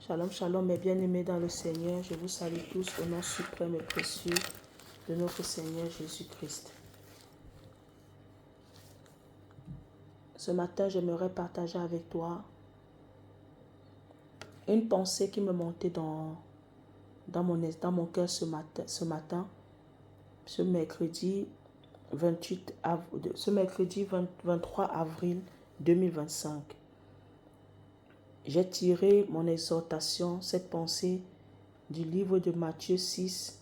Shalom, shalom, mes bien-aimés dans le Seigneur. Je vous salue tous au nom suprême et précieux de notre Seigneur Jésus-Christ. Ce matin, j'aimerais partager avec toi une pensée qui me montait dans mon cœur ce mercredi 23 avril 2025. J'ai tiré mon exhortation, cette pensée, du livre de Matthieu 6,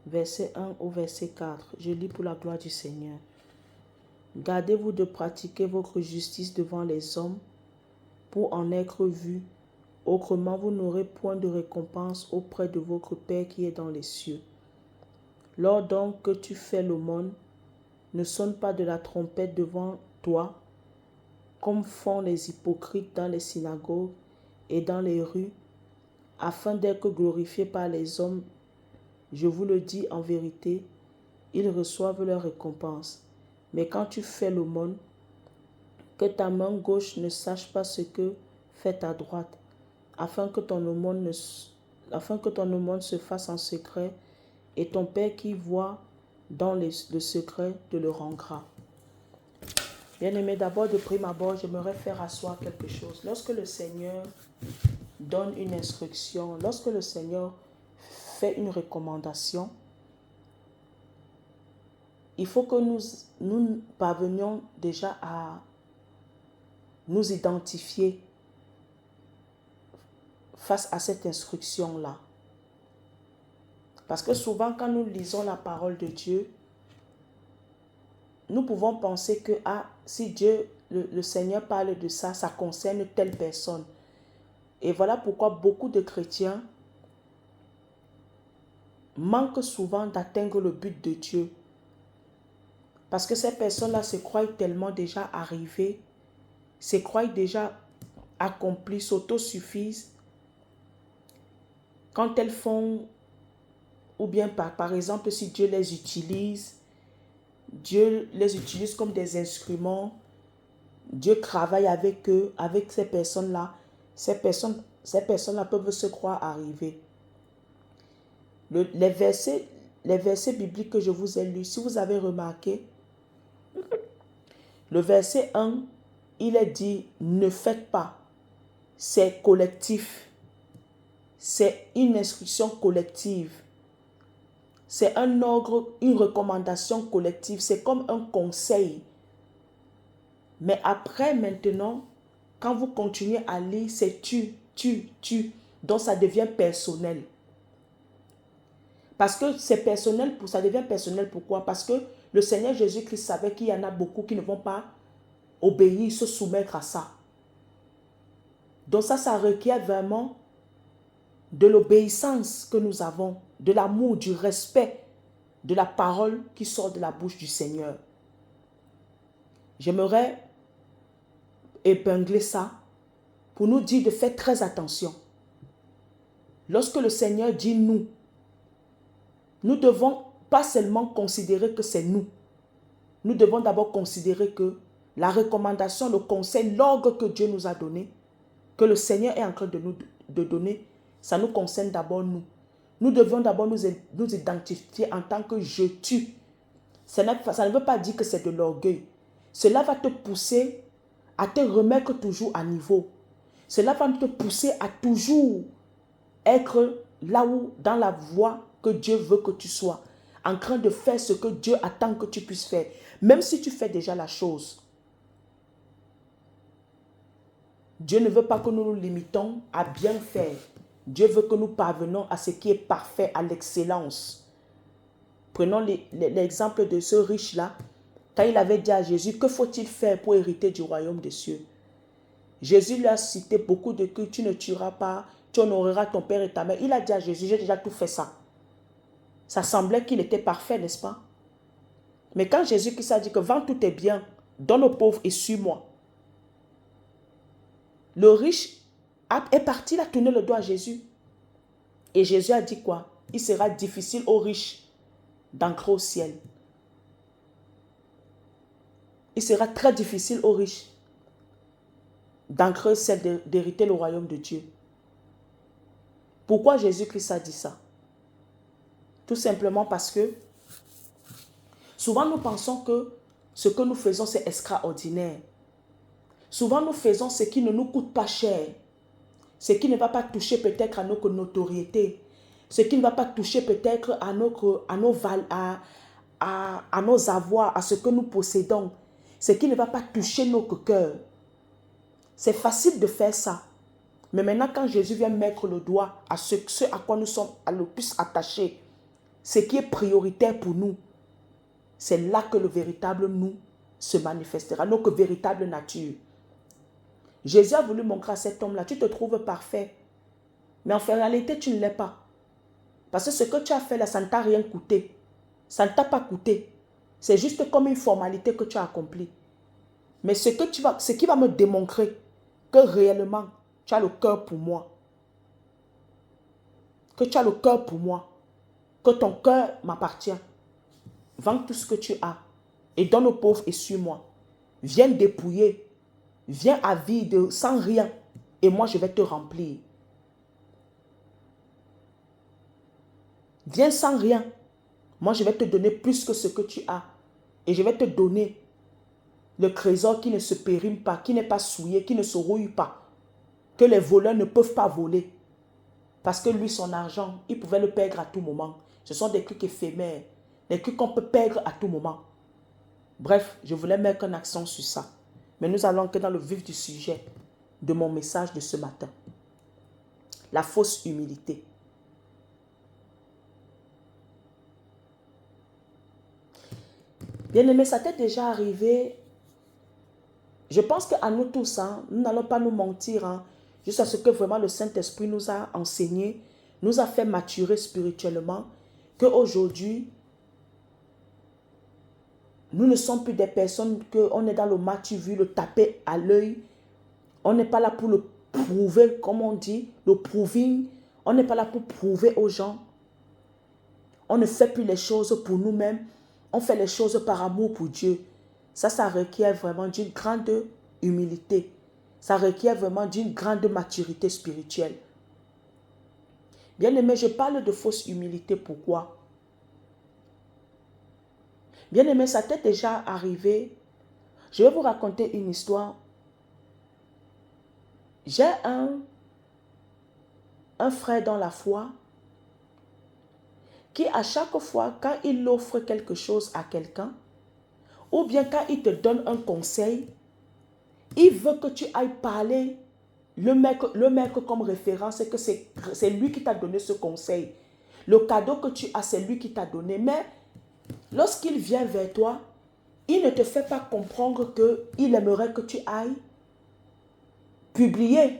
verset 1 au verset 4. Je lis pour la gloire du Seigneur. Gardez-vous de pratiquer votre justice devant les hommes pour en être vus. Autrement, vous n'aurez point de récompense auprès de votre Père qui est dans les cieux. Lors donc que tu fais l'aumône, ne sonne pas de la trompette devant toi, comme font les hypocrites dans les synagogues et dans les rues, afin d'être glorifiés par les hommes. Je vous le dis en vérité, ils reçoivent leur récompense. Mais quand tu fais l'aumône, que ta main gauche ne sache pas ce que fait ta droite, afin que ton aumône se fasse en secret, et ton Père qui voit dans le secret te le rendra. Bien-aimé, d'abord, de prime abord, j'aimerais faire asseoir quelque chose. Lorsque le Seigneur donne une instruction, lorsque le Seigneur fait une recommandation, il faut que nous parvenions déjà à nous identifier face à cette instruction-là. Parce que souvent, quand nous lisons la parole de Dieu, nous pouvons penser que si Dieu, le Seigneur parle de ça, ça concerne telle personne. Et voilà pourquoi beaucoup de chrétiens manquent souvent d'atteindre le but de Dieu. Parce que ces personnes-là se croient tellement déjà arrivées, se croient déjà accomplies, s'autosuffisent. Quand elles font, ou bien par exemple, si Dieu les utilise comme des instruments, Dieu travaille avec eux, avec ces personnes-là. Ces personnes-là peuvent se croire arrivées. Les versets bibliques que je vous ai lus, si vous avez remarqué, le verset 1, il est dit « ne faites pas ». C'est collectif. C'est une instruction collective. C'est un ordre, une recommandation collective. C'est comme un conseil. Mais après, maintenant, quand vous continuez à lire, c'est tu. Donc, ça devient personnel. Parce que c'est personnel, ça devient personnel. Pourquoi? Parce que le Seigneur Jésus-Christ savait qu'il y en a beaucoup qui ne vont pas obéir, se soumettre à ça. Donc ça requiert vraiment de l'obéissance que nous avons, de l'amour, du respect de la parole qui sort de la bouche du Seigneur. J'aimerais épingler ça pour nous dire de faire très attention. Lorsque le Seigneur dit nous, nous devons pas seulement considérer que c'est nous. Nous devons d'abord considérer que la recommandation, le conseil, l'ordre que Dieu nous a donné, que le Seigneur est en train de donner, ça nous concerne d'abord nous. Nous devons d'abord nous identifier en tant que je tue. Ça ne veut pas dire que c'est de l'orgueil. Cela va te pousser à te remettre toujours à niveau. Cela va te pousser à toujours être là où, dans la voie que Dieu veut que tu sois, en train de faire ce que Dieu attend que tu puisses faire, même si tu fais déjà la chose. Dieu ne veut pas que nous nous limitons à bien faire. Dieu veut que nous parvenons à ce qui est parfait, à l'excellence. Prenons l'exemple de ce riche-là. Quand il avait dit à Jésus, que faut-il faire pour hériter du royaume des cieux? Jésus lui a cité beaucoup de que tu ne tueras pas, tu honoreras ton père et ta mère. Il a dit à Jésus, j'ai déjà tout fait ça. Ça semblait qu'il était parfait, n'est-ce pas? Mais quand Jésus-Christ a dit que vends tous tes biens, donne aux pauvres et suis-moi. Le riche est parti, il a tourné le dos à Jésus. Et Jésus a dit quoi? Il sera difficile aux riches d'entrer au ciel. Il sera très difficile aux riches d'entrer au ciel, d'hériter le royaume de Dieu. Pourquoi Jésus-Christ a dit ça? Tout simplement parce que souvent nous pensons que ce que nous faisons c'est extraordinaire. Souvent nous faisons ce qui ne nous coûte pas cher. Ce qui ne va pas toucher peut-être à notre notoriété. Ce qui ne va pas toucher peut-être à nos avoirs, à ce que nous possédons. Ce qui ne va pas toucher notre cœur. C'est facile de faire ça. Mais maintenant, quand Jésus vient mettre le doigt à ce à quoi nous sommes le plus attachés, ce qui est prioritaire pour nous, c'est là que le véritable nous se manifestera, notre véritable nature. Jésus a voulu montrer à cet homme-là, tu te trouves parfait. Mais en réalité, tu ne l'es pas. Parce que ce que tu as fait là, ça ne t'a rien coûté. Ça ne t'a pas coûté. C'est juste comme une formalité que tu as accomplie. Mais ce qui va me démontrer que réellement, tu as le cœur pour moi. Que tu as le cœur pour moi. Que ton cœur m'appartient. Vends tout ce que tu as. Et donne aux pauvres et suis-moi. Viens dépouiller. Viens à vide, sans rien. Et moi, je vais te remplir. Viens sans rien. Moi, je vais te donner plus que ce que tu as. Et je vais te donner le trésor qui ne se périme pas, qui n'est pas souillé, qui ne se rouille pas. Que les voleurs ne peuvent pas voler. Parce que lui, son argent, il pouvait le perdre à tout moment. Ce sont des trucs éphémères. Des trucs qu'on peut perdre à tout moment. Bref, je voulais mettre un accent sur ça. Mais nous allons entrer dans le vif du sujet de mon message de ce matin. La fausse humilité. Bien-aimé, ça t'est déjà arrivé. Je pense qu'à nous tous, nous n'allons pas nous mentir. Juste à ce que vraiment le Saint-Esprit nous a enseigné, nous a fait maturer spirituellement, qu'aujourd'hui, nous ne sommes plus des personnes qu'on est dans le match vu, le taper à l'œil. On n'est pas là pour le prouver, comme on dit, le proving. On n'est pas là pour prouver aux gens. On ne fait plus les choses pour nous-mêmes. On fait les choses par amour pour Dieu. Ça requiert vraiment d'une grande humilité. Ça requiert vraiment d'une grande maturité spirituelle. Bien aimé, je parle de fausse humilité. Pourquoi? Bien aimé, ça t'est déjà arrivé. Je vais vous raconter une histoire. J'ai un frère dans la foi qui à chaque fois quand il offre quelque chose à quelqu'un ou bien quand il te donne un conseil, il veut que tu ailles parler, le mettre comme référence et que c'est lui qui t'a donné ce conseil. Le cadeau que tu as, c'est lui qui t'a donné. Mais lorsqu'il vient vers toi, il ne te fait pas comprendre qu'il aimerait que tu ailles publier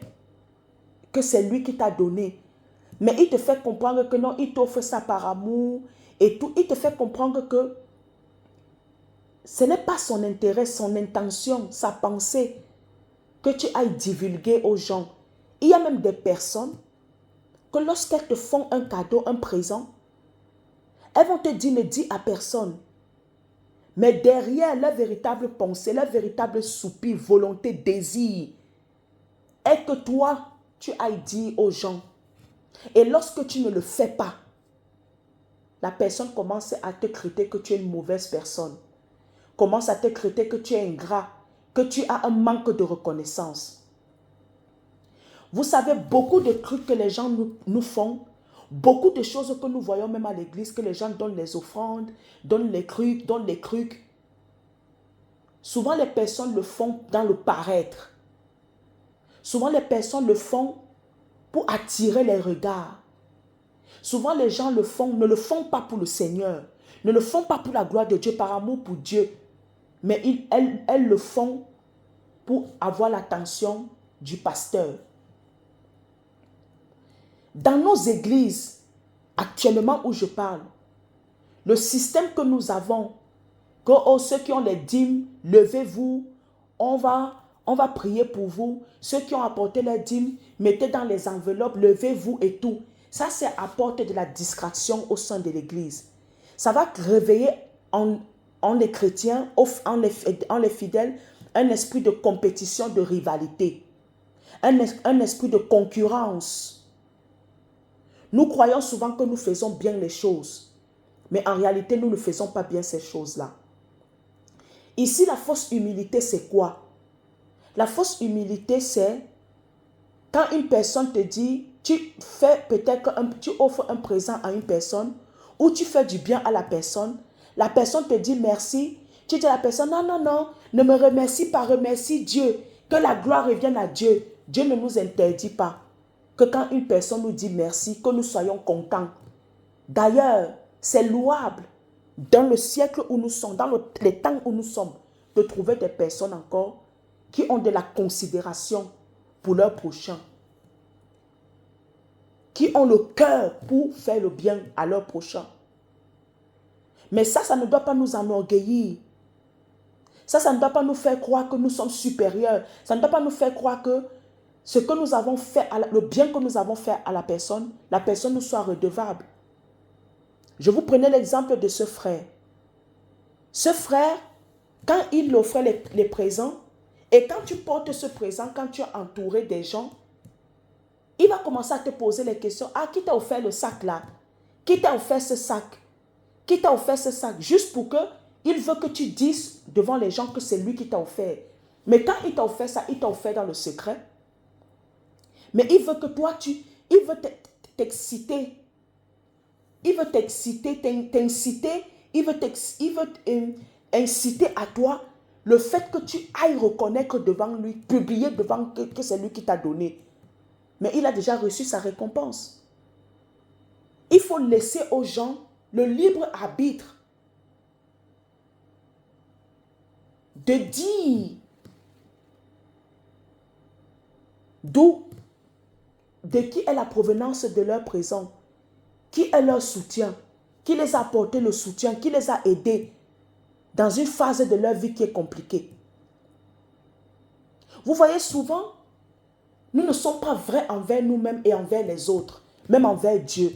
que c'est lui qui t'a donné. Mais il te fait comprendre que non, il t'offre ça par amour et tout. Il te fait comprendre que ce n'est pas son intérêt, son intention, sa pensée que tu ailles divulguer aux gens. Il y a même des personnes que lorsqu'elles te font un cadeau, un présent, elles vont te dire ne dis à personne. Mais derrière leur véritable pensée, leur véritable soupir, volonté, désir, est que toi, tu ailles dire aux gens. Et lorsque tu ne le fais pas, la personne commence à te critiquer que tu es une mauvaise personne. Commence à te critiquer que tu es ingrat, que tu as un manque de reconnaissance. Vous savez, beaucoup de trucs que les gens nous font, beaucoup de choses que nous voyons même à l'église, que les gens donnent les offrandes, donnent les trucs. Souvent, les personnes le font dans le paraître. Souvent, les personnes le font pour attirer les regards. Souvent, les gens ne le font pas pour le Seigneur, ne le font pas pour la gloire de Dieu, par amour pour Dieu. Mais elles le font pour avoir l'attention du pasteur. Dans nos églises, actuellement où je parle, le système que nous avons, que ceux qui ont les dîmes, levez-vous, on va prier pour vous. Ceux qui ont apporté les dîmes, mettez dans les enveloppes, levez-vous et tout. Ça, c'est apporter de la distraction au sein de l'église. Ça va réveiller en les chrétiens, en les fidèles, un esprit de compétition, de rivalité, un esprit de concurrence. Nous croyons souvent que nous faisons bien les choses, mais en réalité, nous ne faisons pas bien ces choses-là. Ici, la fausse humilité, c'est quoi? La fausse humilité, c'est quand une personne te dit, tu fais peut-être tu offres un présent à une personne ou tu fais du bien à la personne te dit merci, tu dis à la personne, non, non, non, ne me remercie pas, remercie Dieu, que la gloire revienne à Dieu. Dieu ne nous interdit pas que quand une personne nous dit merci, que nous soyons contents. D'ailleurs, c'est louable dans le siècle où nous sommes, dans les temps où nous sommes, de trouver des personnes encore qui ont de la considération pour leur prochain, qui ont le cœur pour faire le bien à leur prochain. Mais ça ne doit pas nous enorgueillir. Ça ne doit pas nous faire croire que nous sommes supérieurs. Ça ne doit pas nous faire croire que ce que nous avons fait, le bien que nous avons fait à la personne nous soit redevable. Je vous prenais l'exemple de ce frère. Ce frère, quand il offrait les présents, et quand tu portes ce présent, quand tu es entouré des gens, il va commencer à te poser les questions. Ah, qui t'a offert le sac là? Qui t'a offert ce sac? Qui t'a offert ce sac? Juste pour que il veut que tu dises devant les gens que c'est lui qui t'a offert. Mais quand il t'a offert ça, il t'a offert dans le secret. Mais il veut que toi, il veut t'exciter. Il veut t'exciter, t'inciter. Il veut inciter à toi le fait que tu ailles reconnaître devant lui, publier devant que c'est lui qui t'a donné. Mais il a déjà reçu sa récompense. Il faut laisser aux gens le libre arbitre de dire de qui est la provenance de leur présent, qui est leur soutien, qui les a apporté le soutien, qui les a aidés dans une phase de leur vie qui est compliquée. Vous voyez, souvent, nous ne sommes pas vrais envers nous-mêmes et envers les autres, même envers Dieu.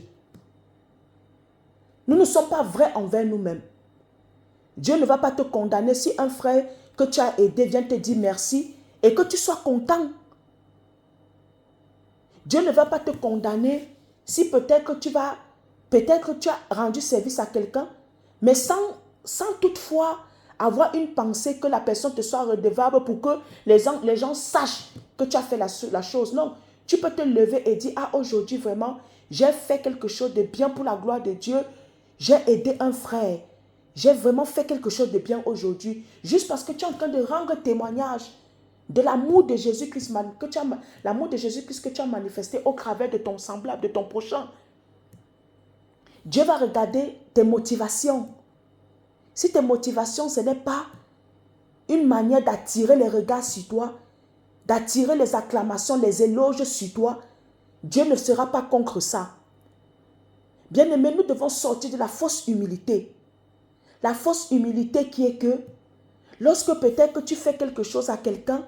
Nous ne sommes pas vrais envers nous-mêmes. Dieu ne va pas te condamner si un frère que tu as aidé vient te dire merci et que tu sois content. Dieu ne va pas te condamner si peut-être que tu as rendu service à quelqu'un, mais sans toutefois avoir une pensée que la personne te soit redevable pour que les gens sachent que tu as fait la chose. Non, tu peux te lever et dire, ah, aujourd'hui vraiment, j'ai fait quelque chose de bien pour la gloire de Dieu. J'ai aidé un frère. J'ai vraiment fait quelque chose de bien aujourd'hui. Juste parce que tu es en train de rendre témoignage de l'amour de Jésus-Christ que tu as manifesté au travers de ton semblable, de ton prochain. Dieu va regarder tes motivations. Si tes motivations, ce n'est pas une manière d'attirer les regards sur toi, d'attirer les acclamations, les éloges sur toi, Dieu ne sera pas contre ça. Bien-aimés, nous devons sortir de la fausse humilité. La fausse humilité qui est que, lorsque peut-être que tu fais quelque chose à quelqu'un,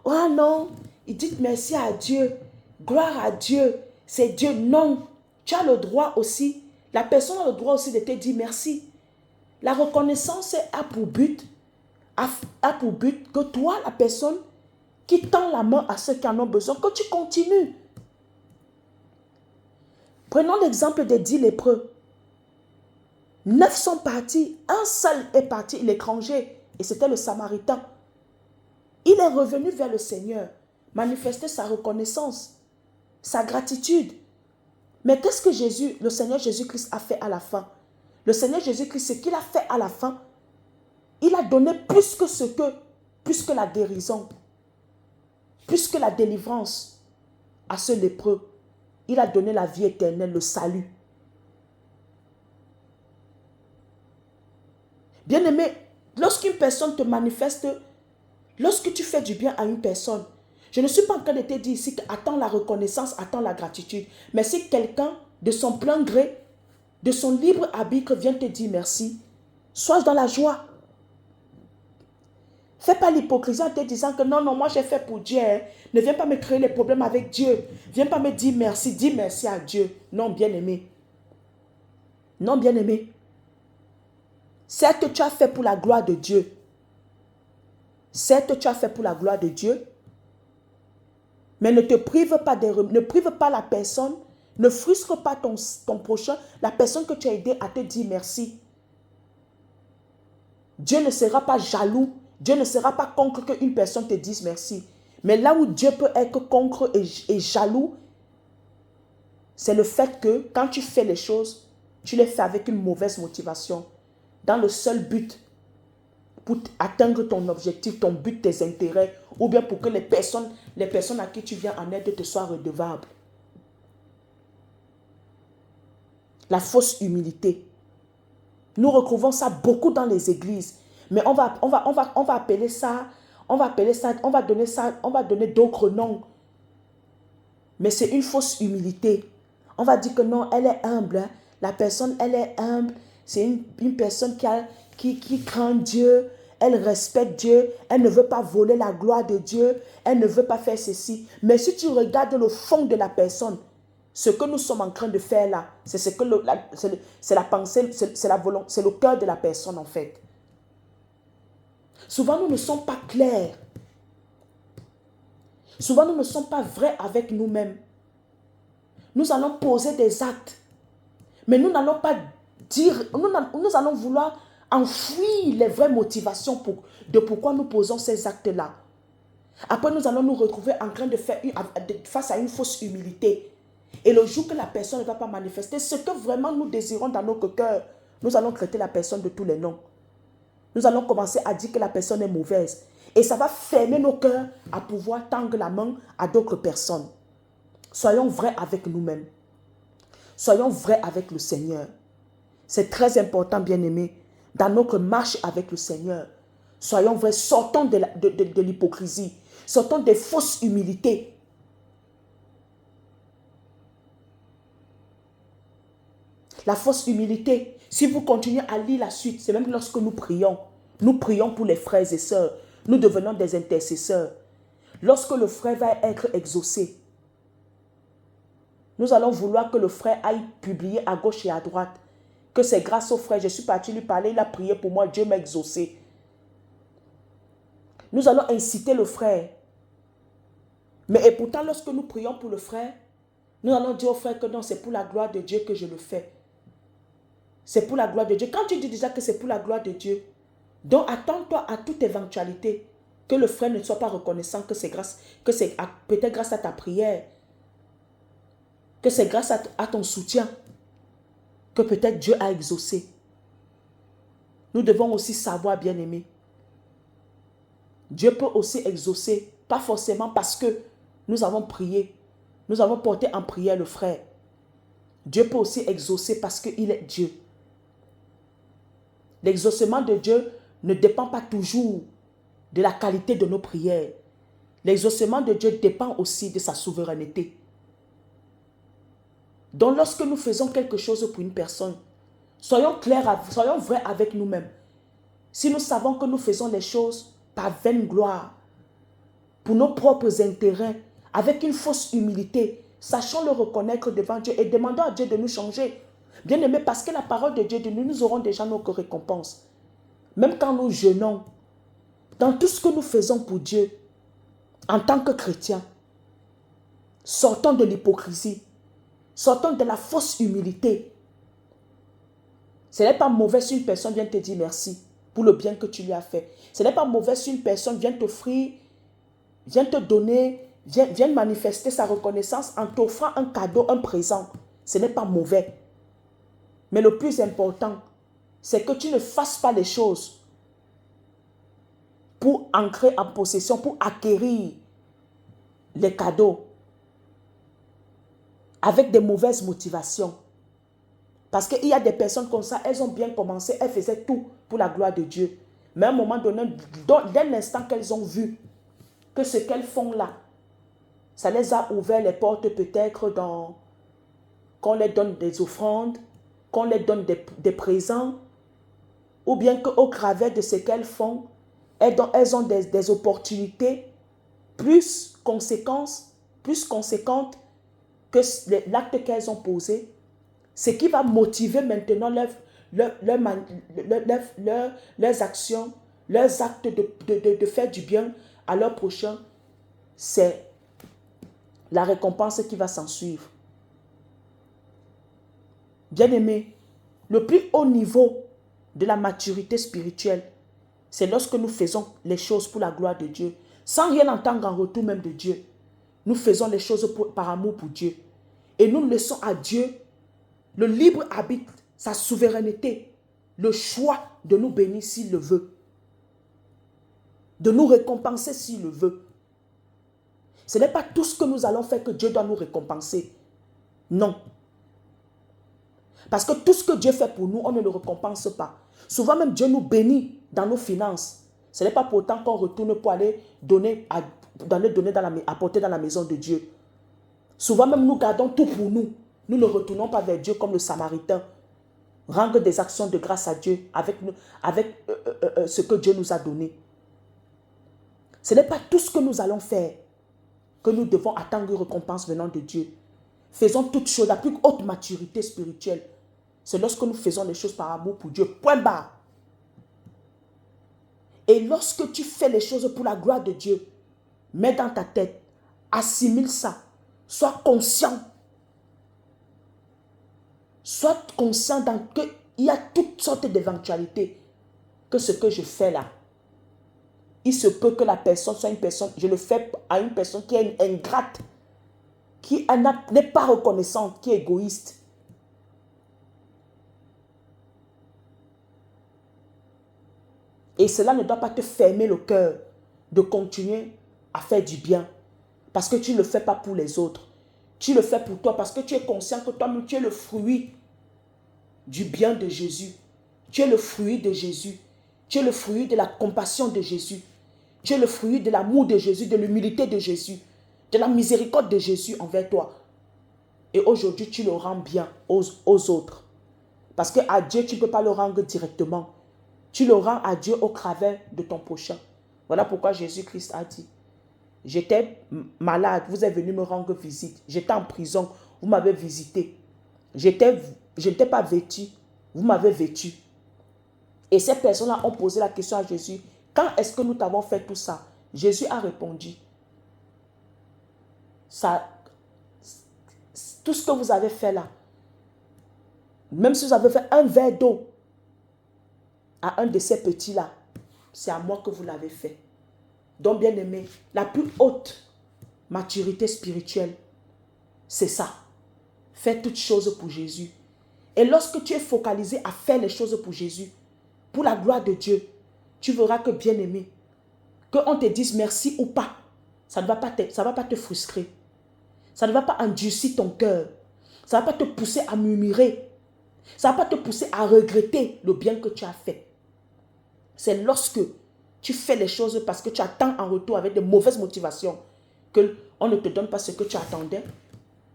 oh non, dites merci à Dieu, gloire à Dieu, c'est Dieu. Non, tu as le droit aussi, la personne a le droit aussi de te dire merci. La reconnaissance a pour but que toi, la personne qui tend la main à ceux qui en ont besoin, que tu continues. Prenons l'exemple des 10 lépreux. 9 sont partis, un seul est parti, l'étranger, et c'était le Samaritain. Il est revenu vers le Seigneur, manifester sa reconnaissance, sa gratitude. Mais qu'est-ce que le Seigneur Jésus-Christ a fait à la fin? Le Seigneur Jésus-Christ, ce qu'il a fait à la fin, il a donné plus que la guérison, plus que la délivrance à ce lépreux. Il a donné la vie éternelle, le salut. Bien-aimé, lorsqu'une personne te manifeste, lorsque tu fais du bien à une personne, je ne suis pas en train de te dire ici attends la reconnaissance, attends la gratitude. Mais si quelqu'un, de son plein gré, de son libre arbitre, vient te dire merci, sois dans la joie. Fais pas l'hypocrisie en te disant que non, moi j'ai fait pour Dieu. Hein. Ne viens pas me créer les problèmes avec Dieu. Viens pas me dire merci, dis merci à Dieu. Non, bien-aimé. Non, bien-aimé. Certes, tu as fait pour la gloire de Dieu. Certes, tu as fait pour la gloire de Dieu. Mais ne prive pas la personne Ne frustre pas ton prochain, la personne que tu as aidé à te dire merci. Dieu ne sera pas jaloux. Dieu ne sera pas contre qu'une personne te dise merci. Mais là où Dieu peut être contre et jaloux, c'est le fait que quand tu fais les choses, tu les fais avec une mauvaise motivation, dans le seul but pour atteindre ton objectif, ton but, tes intérêts, ou bien pour que les personnes à qui tu viens en aide te soient redevables. La fausse humilité. Nous retrouvons ça beaucoup dans les églises, mais on va appeler ça, on va donner d'autres noms. Mais c'est une fausse humilité. On va dire que non, elle est humble. Hein. La personne, elle est humble. C'est une personne qui craint Dieu. Elle respecte Dieu. Elle ne veut pas voler la gloire de Dieu. Elle ne veut pas faire ceci. Mais si tu regardes le fond de la personne, ce que nous sommes en train de faire là, c'est la pensée, c'est la volonté, c'est le cœur de la personne en fait. Souvent, nous ne sommes pas clairs. Souvent, nous ne sommes pas vrais avec nous-mêmes. Nous allons poser des actes, mais nous n'allons pas dire, nous allons vouloir enfouir les vraies motivations de pourquoi nous posons ces actes-là. Après, nous allons nous retrouver en train de faire face à une fausse humilité. Et le jour que la personne ne va pas manifester ce que vraiment nous désirons dans notre cœur, nous allons traiter la personne de tous les noms. Nous allons commencer à dire que la personne est mauvaise. Et ça va fermer nos cœurs à pouvoir tendre la main à d'autres personnes. Soyons vrais avec nous-mêmes. Soyons vrais avec le Seigneur. C'est très important, bien-aimés, dans notre marche avec le Seigneur. Soyons vrais, sortons de l'hypocrisie. Sortons des fausses humilités. La fausse humilité, si vous continuez à lire la suite, c'est même lorsque nous prions pour les frères et sœurs. Nous devenons des intercesseurs. Lorsque le frère va être exaucé, nous allons vouloir que le frère aille publier à gauche et à droite que c'est grâce au frère, je suis parti lui parler, il a prié pour moi, Dieu m'a exaucé. Nous allons inciter le frère. Mais et pourtant, lorsque nous prions pour le frère, nous allons dire au frère que non, c'est pour la gloire de Dieu que je le fais. C'est pour la gloire de Dieu. Quand tu dis déjà que c'est pour la gloire de Dieu, donc attends-toi à toute éventualité que le frère ne soit pas reconnaissant que c'est peut-être grâce à ta prière, que c'est grâce à ton soutien que peut-être Dieu a exaucé. Nous devons aussi savoir, bien-aimés, Dieu peut aussi exaucer, pas forcément parce que nous avons prié, nous avons porté en prière le frère. Dieu peut aussi exaucer parce qu'il est Dieu. L'exaucement de Dieu ne dépend pas toujours de la qualité de nos prières. L'exaucement de Dieu dépend aussi de sa souveraineté. Donc lorsque nous faisons quelque chose pour une personne, soyons clairs, soyons vrais avec nous-mêmes. Si nous savons que nous faisons les choses par vaine gloire, pour nos propres intérêts, avec une fausse humilité, sachons le reconnaître devant Dieu et demandons à Dieu de nous changer. Bien aimé, parce que la parole de Dieu dit, nous aurons déjà nos récompenses. Même quand nous jeûnons, dans tout ce que nous faisons pour Dieu, en tant que chrétiens, sortons de l'hypocrisie, sortons de la fausse humilité. Ce n'est pas mauvais si une personne vient te dire merci pour le bien que tu lui as fait. Ce n'est pas mauvais si une personne vient t'offrir, vient te donner, vient manifester sa reconnaissance en t'offrant un cadeau, un présent. Ce n'est pas mauvais. Mais le plus important, c'est que tu ne fasses pas les choses pour entrer en possession, pour acquérir les cadeaux avec des mauvaises motivations. Parce qu'il y a des personnes comme ça, elles ont bien commencé, elles faisaient tout pour la gloire de Dieu. Mais à un moment donné, dès l'instant qu'elles ont vu que ce qu'elles font là, ça les a ouvert les portes peut-être qu'on les donne des offrandes, qu'on les donne des présents, ou bien qu'au travers de ce qu'elles font, elles ont des opportunités plus conséquentes que l'acte qu'elles ont posé, ce qui va motiver maintenant leurs actions, leurs actes de faire du bien à leur prochain, c'est la récompense qui va s'en suivre. Bien-aimés, le plus haut niveau de la maturité spirituelle, c'est lorsque nous faisons les choses pour la gloire de Dieu, sans rien entendre en retour même de Dieu. Nous faisons les choses par amour pour Dieu. Et nous laissons à Dieu le libre arbitre, sa souveraineté, le choix de nous bénir s'il le veut, de nous récompenser s'il le veut. Ce n'est pas tout ce que nous allons faire que Dieu doit nous récompenser. Non. Parce que tout ce que Dieu fait pour nous, on ne le récompense pas. Souvent même Dieu nous bénit dans nos finances. Ce n'est pas pour autant qu'on retourne pour aller apporter dans la maison de Dieu. Souvent même nous gardons tout pour nous. Nous ne retournons pas vers Dieu comme le Samaritain. Rendre des actions de grâce à Dieu avec ce que Dieu nous a donné. Ce n'est pas tout ce que nous allons faire que nous devons attendre une récompense venant de Dieu. Faisons toutes choses, la plus haute maturité spirituelle. C'est lorsque nous faisons les choses par amour pour Dieu. Point barre. Et lorsque tu fais les choses pour la gloire de Dieu, mets dans ta tête, assimile ça. Sois conscient. Sois conscient qu'il y a toutes sortes d'éventualités. Que ce que je fais là, il se peut que la personne soit une personne, je le fais à une personne qui est ingrate, qui n'est pas reconnaissante, qui est égoïste. Et cela ne doit pas te fermer le cœur de continuer à faire du bien. Parce que tu ne le fais pas pour les autres. Tu le fais pour toi parce que tu es conscient que toi-même tu es le fruit du bien de Jésus. Tu es le fruit de Jésus. Tu es le fruit de la compassion de Jésus. Tu es le fruit de l'amour de Jésus, de l'humilité de Jésus, de la miséricorde de Jésus envers toi. Et aujourd'hui, tu le rends bien aux autres. Parce qu'à Dieu, tu ne peux pas le rendre directement. Tu le rends à Dieu au travers de ton prochain. Voilà pourquoi Jésus-Christ a dit, j'étais malade, vous êtes venu me rendre visite. J'étais en prison, vous m'avez visité. Je n'étais pas vêtu, vous m'avez vêtu. Et ces personnes-là ont posé la question à Jésus, quand est-ce que nous t'avons fait tout ça? Jésus a répondu, tout ce que vous avez fait là, même si vous avez fait un verre d'eau à un de ces petits-là, c'est à moi que vous l'avez fait. Donc, bien aimé, la plus haute maturité spirituelle, c'est ça. Fais toutes choses pour Jésus. Et lorsque tu es focalisé à faire les choses pour Jésus, pour la gloire de Dieu, tu verras que, bien aimé, qu'on te dise merci ou pas, ça ne va pas te frustrer. Ça ne va pas endurcir ton cœur. Ça ne va pas te pousser à murmurer. Ça ne va pas te pousser à regretter le bien que tu as fait. C'est lorsque tu fais les choses parce que tu attends en retour avec de mauvaises motivations qu'on ne te donne pas ce que tu attendais.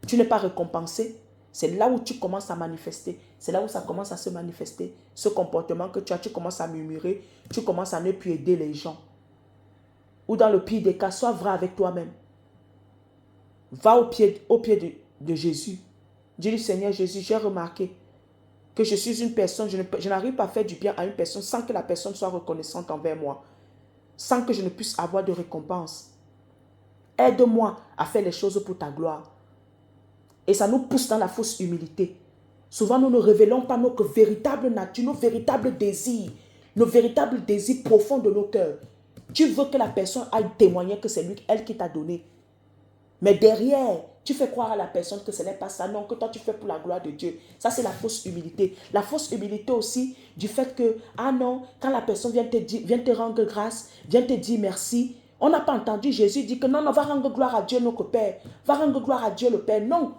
Tu n'es pas récompensé. C'est là où tu commences à manifester. C'est là où ça commence à se manifester. Ce comportement que tu as, tu commences à murmurer. Tu commences à ne plus aider les gens. Ou dans le pire des cas, sois vrai avec toi-même. Va au pied de Jésus. Dis-lui, Seigneur Jésus, j'ai remarqué que je suis une personne, je n'arrive pas à faire du bien à une personne sans que la personne soit reconnaissante envers moi, sans que je ne puisse avoir de récompense. Aide-moi à faire les choses pour ta gloire. Et ça nous pousse dans la fausse humilité. Souvent, nous ne révélons pas notre véritable nature, nos véritables désirs profonds de nos cœurs. Tu veux que la personne aille témoigner que c'est elle qui t'a donné. Mais derrière, tu fais croire à la personne que ce n'est pas ça. Non, que toi tu fais pour la gloire de Dieu. Ça, c'est la fausse humilité. La fausse humilité aussi du fait que, ah non, quand la personne vient te rendre grâce, vient te dire merci, on n'a pas entendu Jésus dire que non, va rendre gloire à Dieu notre Père. Va rendre gloire à Dieu le Père. Non.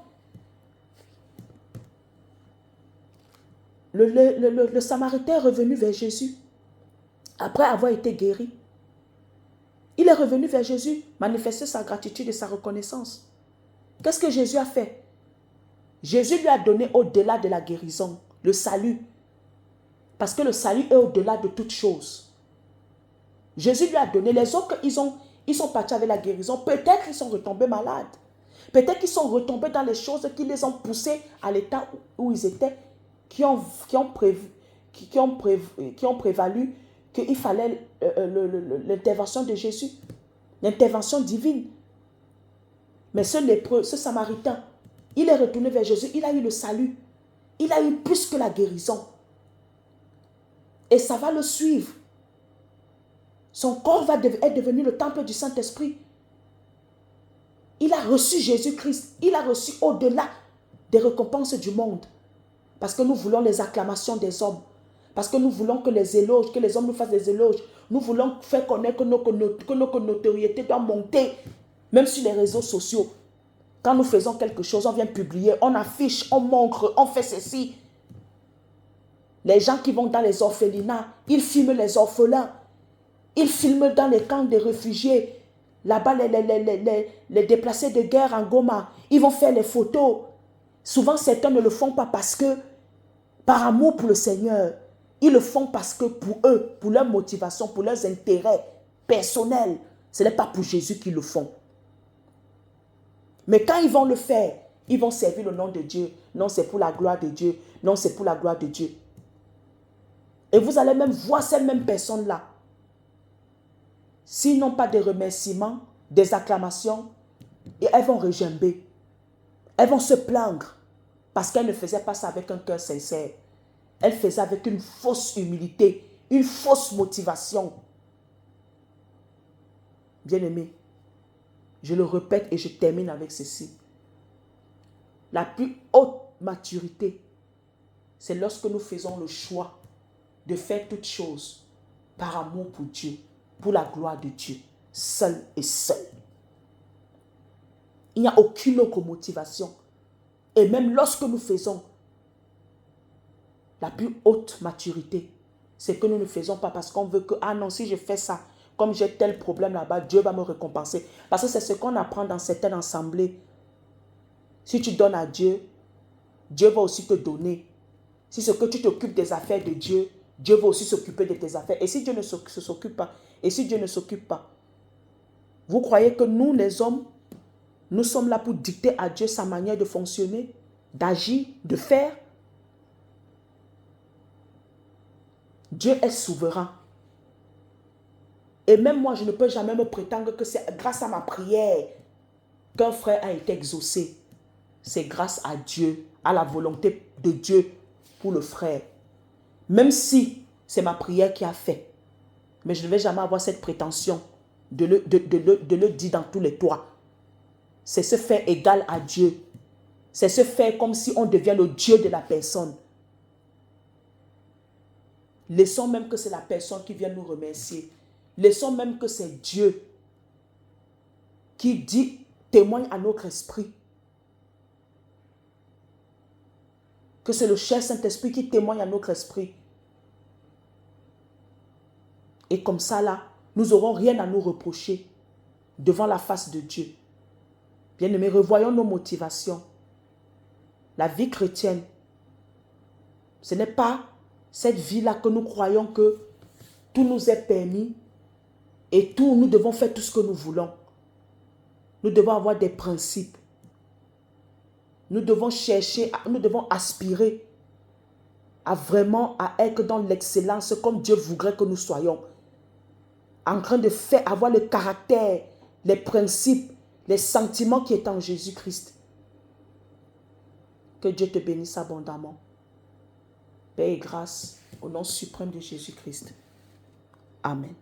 Le Samaritain est revenu vers Jésus après avoir été guéri. Il est revenu vers Jésus, manifester sa gratitude et sa reconnaissance. Qu'est-ce que Jésus a fait? Jésus lui a donné au-delà de la guérison, le salut. Parce que le salut est au-delà de toute chose. Jésus lui a donné. Les autres, ils sont partis avec la guérison. Peut-être qu'ils sont retombés malades. Peut-être qu'ils sont retombés dans les choses qui les ont poussés à l'état où ils étaient, qui ont prévalu qu'il fallait l'intervention de Jésus, l'intervention divine. Mais ce lépreux, ce Samaritain, il est retourné vers Jésus, il a eu le salut. Il a eu plus que la guérison. Et ça va le suivre. Son corps est devenu le temple du Saint-Esprit. Il a reçu Jésus-Christ. Il a reçu au-delà des récompenses du monde. Parce que nous voulons les acclamations des hommes. Parce que nous voulons que les éloges, que les hommes nous fassent des éloges. Nous voulons faire connaître que notre notoriété doit monter. Même sur les réseaux sociaux. Quand nous faisons quelque chose, on vient publier, on affiche, on montre, on fait ceci. Les gens qui vont dans les orphelinats, ils filment les orphelins. Ils filment dans les camps de réfugiés. Là-bas, les déplacés de guerre en Goma, ils vont faire les photos. Souvent, certains ne le font pas parce que, par amour pour le Seigneur, ils le font parce que pour eux, pour leur motivation, pour leurs intérêts personnels, ce n'est pas pour Jésus qu'ils le font. Mais quand ils vont le faire, ils vont servir le nom de Dieu. Non, c'est pour la gloire de Dieu. Non, c'est pour la gloire de Dieu. Et vous allez même voir ces mêmes personnes-là. S'ils n'ont pas de remerciements, des acclamations, et elles vont regimber. Elles vont se plaindre parce qu'elles ne faisaient pas ça avec un cœur sincère. Elles faisaient avec une fausse humilité, une fausse motivation. Bien-aimés, je le répète et je termine avec ceci. La plus haute maturité, c'est lorsque nous faisons le choix de faire toutes choses par amour pour Dieu, pour la gloire de Dieu, seul et seul. Il n'y a aucune autre motivation. Et même lorsque nous faisons la plus haute maturité, c'est que nous ne faisons pas parce qu'on veut que, ah non, si je fais ça, comme j'ai tel problème là-bas, Dieu va me récompenser. Parce que c'est ce qu'on apprend dans certaines assemblées. Si tu donnes à Dieu, Dieu va aussi te donner. Si c'est que tu t'occupes des affaires de Dieu, Dieu va aussi s'occuper de tes affaires. Et si Dieu ne s'occupe pas, vous croyez que nous, les hommes, nous sommes là pour dicter à Dieu sa manière de fonctionner, d'agir, de faire? Dieu est souverain. Et même moi, je ne peux jamais me prétendre que c'est grâce à ma prière qu'un frère a été exaucé. C'est grâce à Dieu, à la volonté de Dieu pour le frère. Même si c'est ma prière qui a fait. Mais je ne vais jamais avoir cette prétention de le dire dans tous les toits. C'est se faire égal à Dieu. C'est se faire comme si on devient le Dieu de la personne. Laissons même que c'est la personne qui vient nous remercier. Laissons même que c'est Dieu qui dit, témoigne à notre esprit. Que c'est le cher Saint-Esprit qui témoigne à notre esprit. Et comme ça là, nous n'aurons rien à nous reprocher devant la face de Dieu. Bien-aimés, revoyons nos motivations. La vie chrétienne, ce n'est pas cette vie-là que nous croyons que tout nous est permis et tout, nous devons faire tout ce que nous voulons. Nous devons avoir des principes. Nous devons chercher, nous devons aspirer à vraiment à être dans l'excellence comme Dieu voudrait que nous soyons. En train de faire, avoir le caractère, les principes, les sentiments qui sont en Jésus-Christ. Que Dieu te bénisse abondamment. Paix et grâce au nom suprême de Jésus-Christ. Amen.